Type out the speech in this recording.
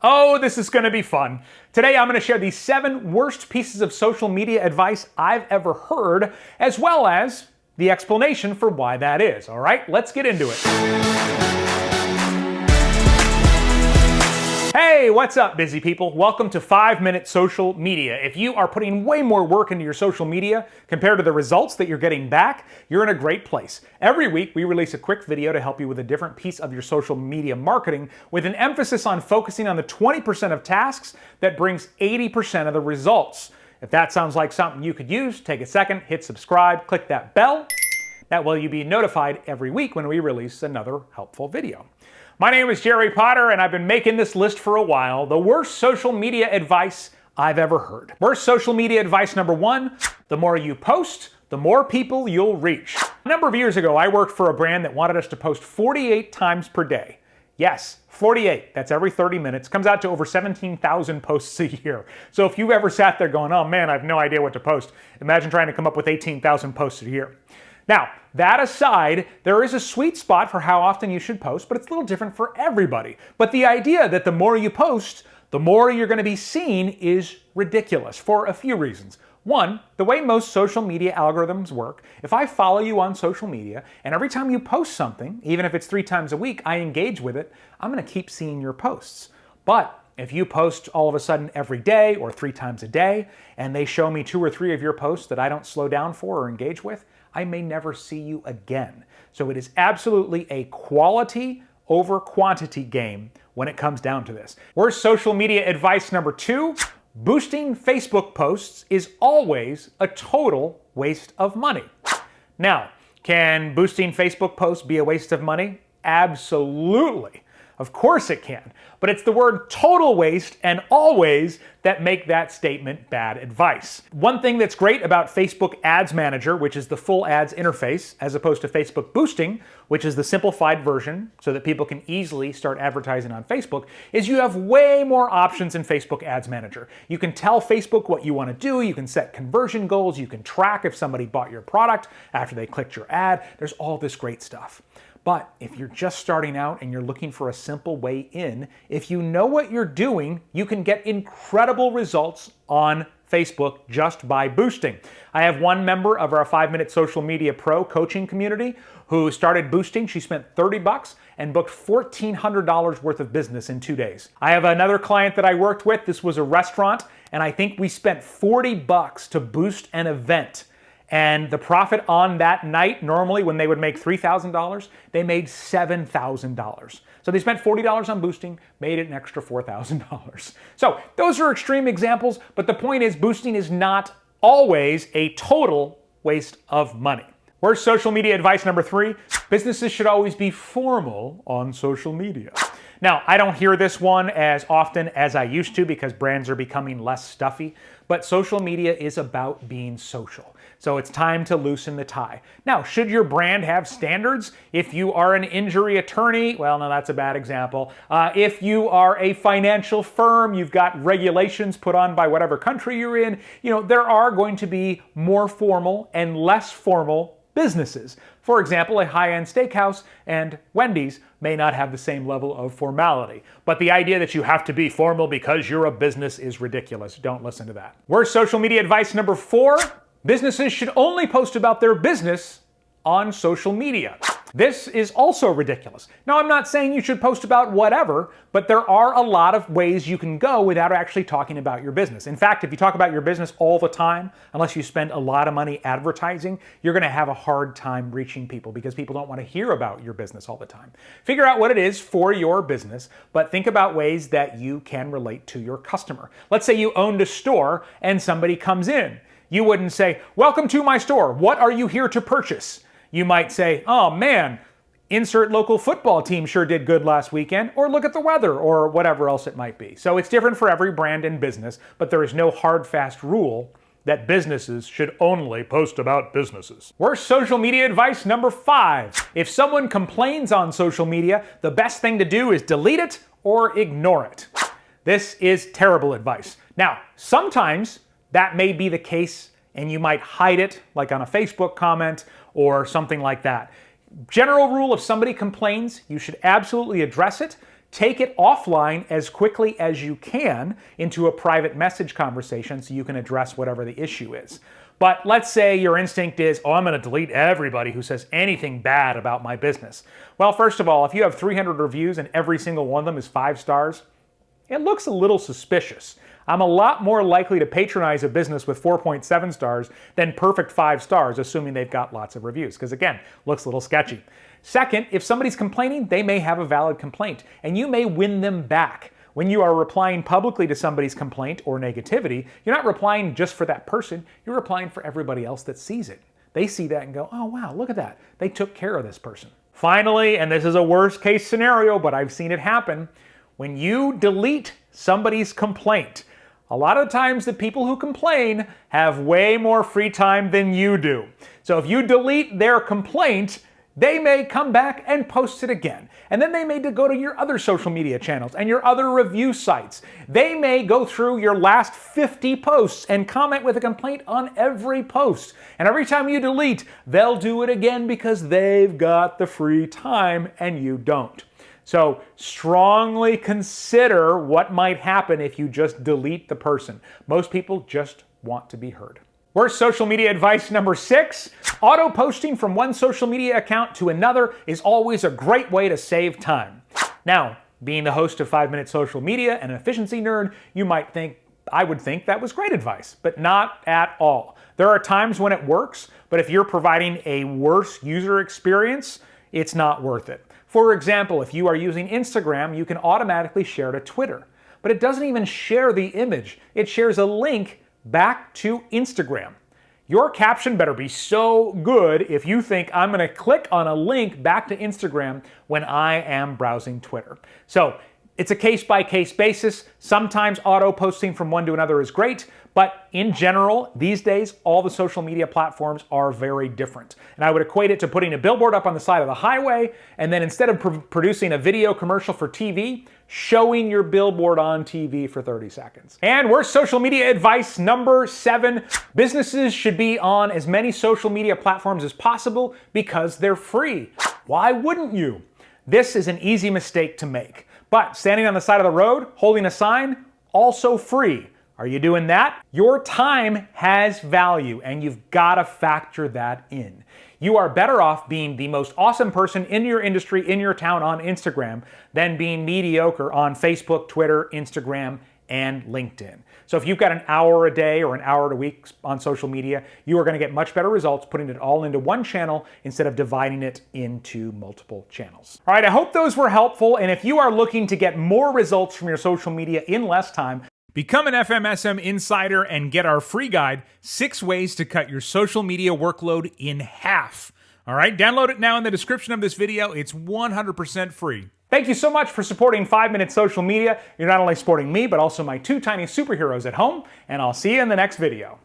Oh, this is going to be fun. Today I'm going to share the 7 worst pieces of social media advice I've ever heard, as well as the explanation for why that is. All right, let's get into it. Hey, what's up, busy people? Welcome to 5-Minute Social Media. If you are putting way more work into your social media compared to the results that you're getting back, you're in a great place. Every week, we release a quick video to help you with a different piece of your social media marketing with an emphasis on focusing on the 20% of tasks that brings 80% of the results. If that sounds like something you could use, take a second, hit subscribe, click that bell. That way you'll be notified every week when we release another helpful video. My name is Jerry Potter, and I've been making this list for a while. The worst social media advice I've ever heard. Worst social media advice number 1, the more you post, the more people you'll reach. A number of years ago, I worked for a brand that wanted us to post 48 times per day. Yes, 48. That's every 30 minutes. Comes out to over 17,000 posts a year. So if you've ever sat there going, oh man, I have no idea what to post, imagine trying to come up with 18,000 posts a year. Now, that aside, there is a sweet spot for how often you should post, but it's a little different for everybody. But the idea that the more you post, the more you're going to be seen is ridiculous for a few reasons. One, the way most social media algorithms work, if I follow you on social media and every time you post something, even if it's 3 times a week, I engage with it, I'm going to keep seeing your posts. But if you post all of a sudden every day or 3 times a day, and they show me 2 or 3 of your posts that I don't slow down for or engage with, I may never see you again. So it is absolutely a quality over quantity game when it comes down to this. Worst social media advice number 2, boosting Facebook posts is always a total waste of money. Now, can boosting Facebook posts be a waste of money? Absolutely. Of course it can, but it's the word total waste and always that make that statement bad advice. One thing that's great about Facebook Ads Manager, which is the full ads interface, as opposed to Facebook Boosting, which is the simplified version so that people can easily start advertising on Facebook, is you have way more options in Facebook Ads Manager. You can tell Facebook what you want to do, you can set conversion goals, you can track if somebody bought your product after they clicked your ad. There's all this great stuff. But if you're just starting out and you're looking for a simple way in, if you know what you're doing, you can get incredible results on Facebook just by boosting. I have one member of our 5-Minute Social Media Pro coaching community who started boosting. She spent $30 and booked $1,400 worth of business in 2 days. I have another client that I worked with. This was a restaurant, and I think we spent $40 to boost an event. And the profit on that night, normally when they would make $3,000, they made $7,000. So they spent $40 on boosting, made it an extra $4,000. So those are extreme examples, but the point is boosting is not always a total waste of money. Worst social media advice number 3, businesses should always be formal on social media. Now, I don't hear this one as often as I used to because brands are becoming less stuffy, but social media is about being social. So it's time to loosen the tie. Now, should your brand have standards? If you are an injury attorney, well, no, that's a bad example. If you are a financial firm, you've got regulations put on by whatever country you're in. There are going to be more formal and less formal businesses. For example, a high-end steakhouse and Wendy's may not have the same level of formality. But the idea that you have to be formal because you're a business is ridiculous. Don't listen to that. Worst social media advice number 4, businesses should only post about their business on social media. This is also ridiculous. Now, I'm not saying you should post about whatever, but there are a lot of ways you can go without actually talking about your business. In fact, if you talk about your business all the time, unless you spend a lot of money advertising, you're going to have a hard time reaching people because people don't want to hear about your business all the time. Figure out what it is for your business, but think about ways that you can relate to your customer. Let's say you owned a store and somebody comes in. You wouldn't say, "Welcome to my store. What are you here to purchase?" You might say, "Oh man, insert local football team sure did good last weekend," or "Look at the weather," or whatever else it might be. So it's different for every brand and business, but there is no hard, fast rule that businesses should only post about businesses. Worst social media advice number 5. If someone complains on social media, the best thing to do is delete it or ignore it. This is terrible advice. Now, sometimes that may be the case and you might hide it, like on a Facebook comment or something like that. General rule, if somebody complains, you should absolutely address it. take it offline as quickly as you can into a private message conversation so you can address whatever the issue is. But let's say your instinct is, oh, I'm going to delete everybody who says anything bad about my business. Well, first of all, if you have 300 reviews and every single one of them is 5 stars, it looks a little suspicious. I'm a lot more likely to patronize a business with 4.7 stars than perfect 5 stars, assuming they've got lots of reviews, because again, looks a little sketchy. Second, if somebody's complaining, they may have a valid complaint, and you may win them back. When you are replying publicly to somebody's complaint or negativity, you're not replying just for that person, you're replying for everybody else that sees it. They see that and go, oh wow, look at that. They took care of this person. Finally, and this is a worst case scenario, but I've seen it happen, when you delete somebody's complaint, a lot of times the people who complain have way more free time than you do. So if you delete their complaint, they may come back and post it again. And then they may go to your other social media channels and your other review sites. They may go through your last 50 posts and comment with a complaint on every post. And every time you delete, they'll do it again because they've got the free time and you don't. So strongly consider what might happen if you just delete the person. Most people just want to be heard. Worst social media advice number 6, auto-posting from one social media account to another is always a great way to save time. Now, being the host of 5 Minute Social Media and an efficiency nerd, you might think, I would think that was great advice, but not at all. There are times when it works, but if you're providing a worse user experience, it's not worth it. For example, if you are using Instagram, you can automatically share to Twitter, but it doesn't even share the image. It shares a link back to Instagram. Your caption better be so good if you think I'm going to click on a link back to Instagram when I am browsing Twitter. So it's a case-by-case basis. Sometimes auto-posting from one to another is great, but in general, these days, all the social media platforms are very different. And I would equate it to putting a billboard up on the side of the highway, and then instead of producing a video commercial for TV, showing your billboard on TV for 30 seconds. And worst social media advice number 7, businesses should be on as many social media platforms as possible because they're free. Why wouldn't you? This is an easy mistake to make. But standing on the side of the road, holding a sign, also free. Are you doing that? Your time has value, and you've got to factor that in. You are better off being the most awesome person in your industry, in your town on Instagram, than being mediocre on Facebook, Twitter, Instagram, and LinkedIn. So if you've got an hour a day or an hour a week on social media, you are going to get much better results putting it all into one channel instead of dividing it into multiple channels. All right, I hope those were helpful, and if you are looking to get more results from your social media in less time, become an FMSM Insider and get our free guide, 6 ways to cut your social media workload in half. All right, download it now in the description of this video. It's 100% free. Thank you so much for supporting 5 Minute Social Media. You're not only supporting me, but also my 2 tiny superheroes at home, and I'll see you in the next video.